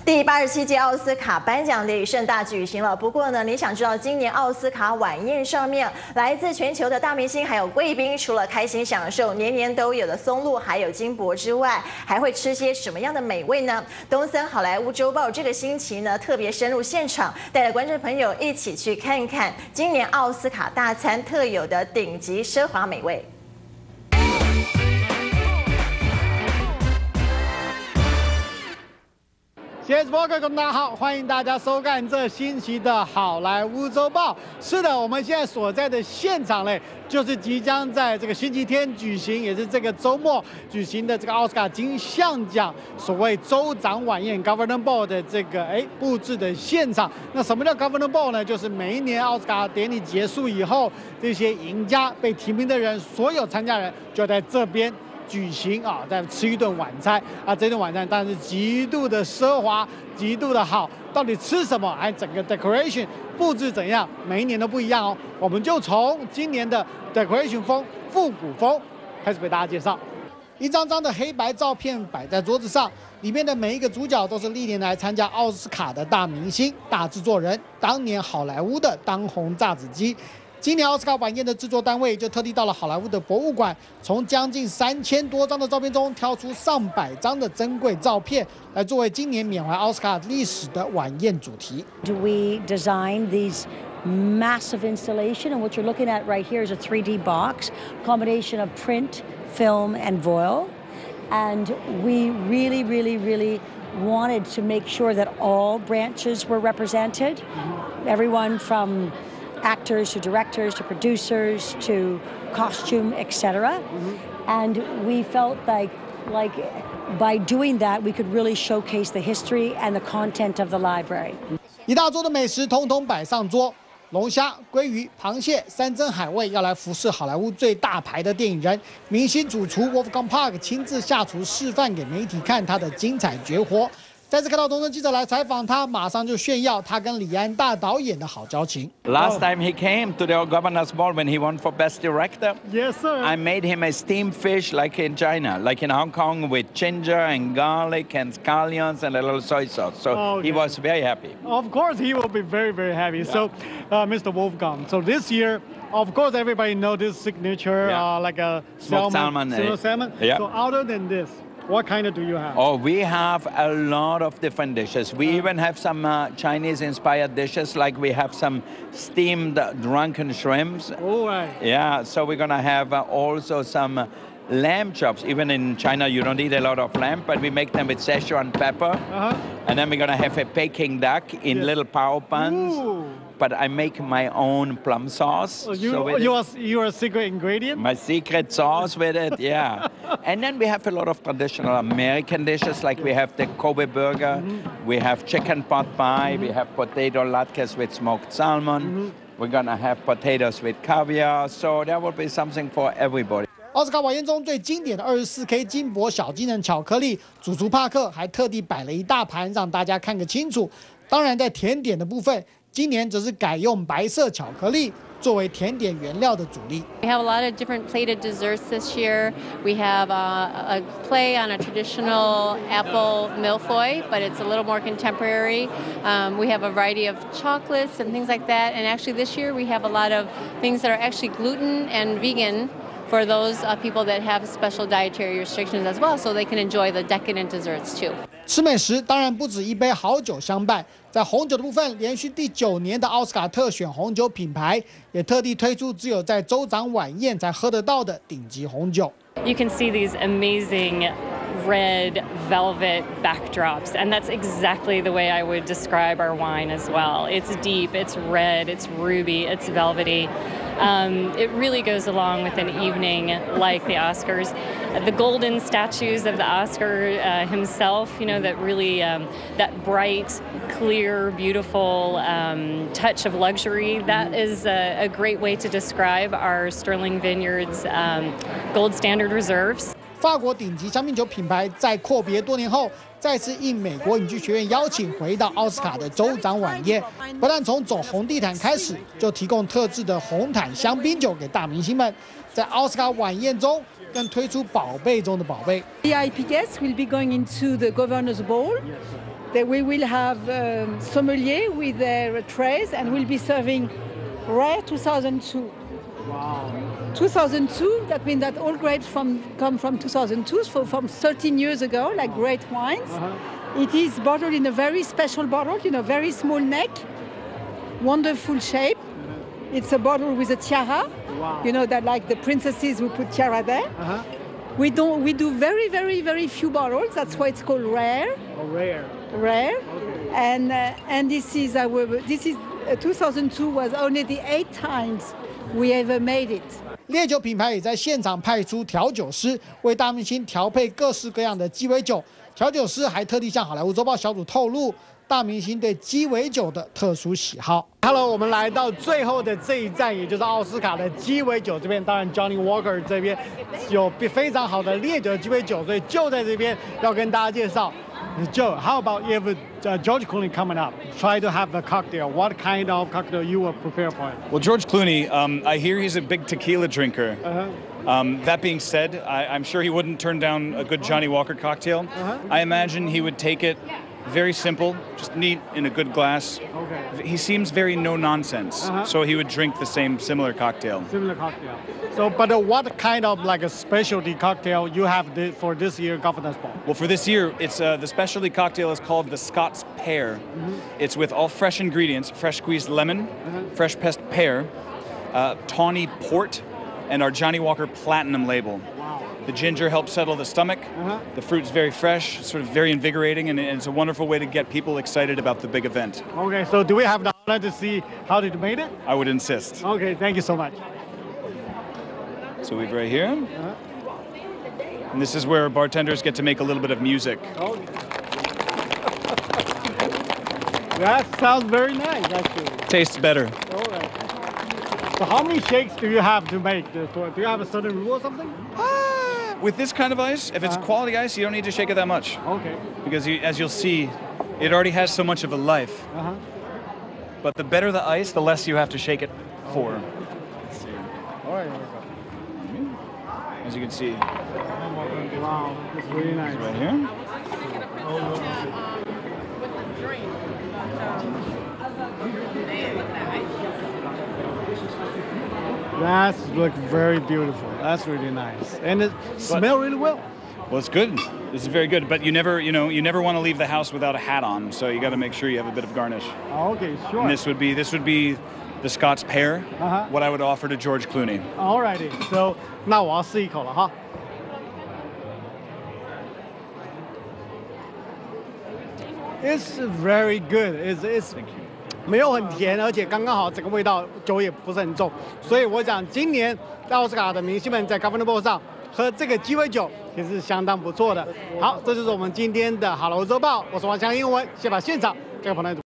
第87届奥斯卡颁奖典礼盛大举行了。不过呢，你想知道今年奥斯卡晚宴上面来自全球的大明星还有贵宾，除了开心享受年年都有的松露还有金箔之外，还会吃些什么样的美味呢？东森好莱坞周报这个星期呢，特别深入现场，带着观众朋友一起去看看今年奥斯卡大餐特有的顶级奢华美味。谢谢博哥，大家好，欢迎大家收看这星期的好莱坞周报。是的，我们现在所在的现场嘞，就是即将在这个星期天举行，也是这个周末举行的这个奥斯卡金像奖所谓州长晚宴 Governor Ball 的这个布置的现场。那什么叫 Governor Ball 呢？就是每一年奥斯卡典礼结束以后，这些赢家被提名的人，所有参加人就在这边举行啊，再吃一顿晚餐啊，这顿晚餐当然是极度的奢华，极度的好。到底吃什么？还整个 decoration 布置怎样？每一年都不一样哦。我们就从今年的 decoration 风复古风开始为大家介绍。一张张的黑白照片摆在桌子上，里面的每一个主角都是历年来参加奥斯卡的大明星、大制作人，当年好莱坞的当红炸子鸡。今年奥斯卡晚宴的制作单位就特地到了好莱坞的博物馆，从将近3000多张的照片中挑出上百张的珍贵照片，来作为今年缅怀奥斯卡历史的晚宴主题。We designed these massive installation, and what you're looking at right here is a 3D box, combination of print, film, and voil. And we really wanted to make sure that all branches were represented. Everyone from actors to directors to producers to costume, etc. And we felt like by doing that, we could really showcase the history and the content of the library. 一大桌的美食统统摆上桌，龙虾、鲑鱼、螃蟹、山珍海味要来服侍好莱坞最大牌的电影人，明星主厨 Wolfgang Puck 亲自下厨示范给媒体看他的精彩绝活。再次看到东森记者来采访他，马上就炫耀他跟李安大导演的好交情。Last time he came to the Governor's Ball when he won for Best Director, Yes, sir. I made him a steamed fish like in China, like in Hong Kong with ginger and garlic and scallions and a little soy sauce. So he was very happy. Of course, he will be very happy. Yeah. So, Mr. Wolfgang, so this year, of course, everybody knows this signature, like a salmon. Yeah. So, other than this, what kind of do you have? Oh, we have a lot of different dishes. We even have some Chinese-inspired dishes, like we have some steamed drunken shrimps. Oh, right. Yeah, so we're going to have also some lamb chops. Even in China, you don't eat a lot of lamb, but we make them with Szechuan pepper. And then we're going to have a Peking duck in little pao buns. Ooh. But I make my own plum sauce. Oh, your secret ingredient? My secret sauce with it, yeah. And then we have a lot of traditional American dishes, like we have the Kobe burger, we have chicken pot pie, we have potato latkes with smoked salmon, we're gonna have potatoes with caviar, so there will be something for everybody. 奥斯卡晚宴中最经典的24K 金箔小金人巧克力，主厨帕克还特地摆了一大盘让大家看个清楚。当然，在甜点的部分，今年则是改用白色巧克力作为甜点原料的主力。We have a lot of different plated desserts this year. We have a play on a traditional apple millefeuille, but it's a little more contemporary. We have a variety of chocolates and things like that. And actually this year we have a lot of things that are actually gluten and vegan for those people that have special dietary restrictions as well, so they can enjoy the decadent desserts too. 吃美食当然不止一杯好酒相伴，在红酒的部分，连续第9年的奥斯卡特选红酒品牌也特地推出只有在州长晚宴才喝得到的顶级红酒。You can see these amazing red velvet backdrops, and that's exactly the way I would describe our wine as well. It's deep, it's red, it's ruby, it's velvety. It really goes along with an evening like the Oscars. The golden statues of the Oscar himself, you know, that really, that bright, clear, beautiful touch of luxury, that is a great way to describe our Sterling Vineyards Gold Standard Reserves. 法国顶级香槟酒品牌在阔别多年后，再次应美国影剧学院邀请回到奥斯卡的州长晚宴，不但从走红地毯开始，就提供特制的红毯香槟酒给大明星们。在奥斯卡晚宴中，更推出宝贝中的宝贝。VIP guests will be going into the governor's ball. That we will have sommelier with their trays and we'll be serving rare 2002. Wow. 2002, that means that all grapes come from 2002, so from 13 years ago, like great wines. It is bottled in a very special bottle, very small neck, wonderful shape. It's a bottle with a tiara, wow. That like the princesses who put tiara there. We do very, very, very few bottles. That's why it's called rare. Oh, rare. Rare. Okay. And this is 2002 was only the 8 times we ever made it. 烈酒品牌也在现场派出调酒师，为大明星调配各式各样的鸡尾酒。调酒师还特地向好莱坞周报小组透露，大明星对鸡尾酒的特殊喜好。Hello， 我们来到最后的这一站，也就是奥斯卡的鸡尾酒这边。当然 ，Johnny Walker 这边有非常好的烈酒的鸡尾酒，所以就在这边要跟大家介绍。Joe, how about if George Clooney coming up, try to have a cocktail? What kind of cocktail you will prepare for him? Well, George Clooney, I hear he's a big tequila drinker. That being said, I'm sure he wouldn't turn down a good Johnny Walker cocktail. I imagine he would take it very simple, just neat in a good glass. Okay. He seems very no-nonsense, so he would drink the similar cocktail. Similar cocktail. So, but what kind of like a specialty cocktail you have for this year Governors Ball? Well, for this year, it's the specialty cocktail is called the Scots Pear. It's with all fresh ingredients: fresh squeezed lemon, fresh pressed pear, tawny port, and our Johnny Walker Platinum label. Wow. The ginger helps settle the stomach. The fruit's very fresh, sort of very invigorating, and it's a wonderful way to get people excited about the big event. Okay, so do we have the honor to see how they made it? I would insist. Okay, thank you so much. So we've right here. And this is where bartenders get to make a little bit of music. Oh. That sounds very nice, actually. Tastes better. All right. So how many shakes do you have to make? Do you have a certain rule or something? With this kind of ice, if it's quality ice, you don't need to shake it that much. Okay. Because as you'll see, it already has so much of a life. But the better the ice, the less you have to shake it for. Let's see. All right. As you can see. Wow, it's really nice. Right here. That looks very beautiful. That's really nice, and it smells really well. Well, it's good. This is very good. But you never want to leave the house without a hat on. So you got to make sure you have a bit of garnish. Okay, sure. And this would be the Scots Pear. What I would offer to George Clooney. Alrighty. So 那我要试一口了哈。It's very good. It's 没有很甜，而且刚刚好，整个味道酒也不是很重，所以我想今年在奥斯卡的明星们在 Governors Ball 上喝这个鸡尾酒也是相当不错的。好，这就是我们今天的好莱坞周报，我是王翔英文，先把现场交给彭台主。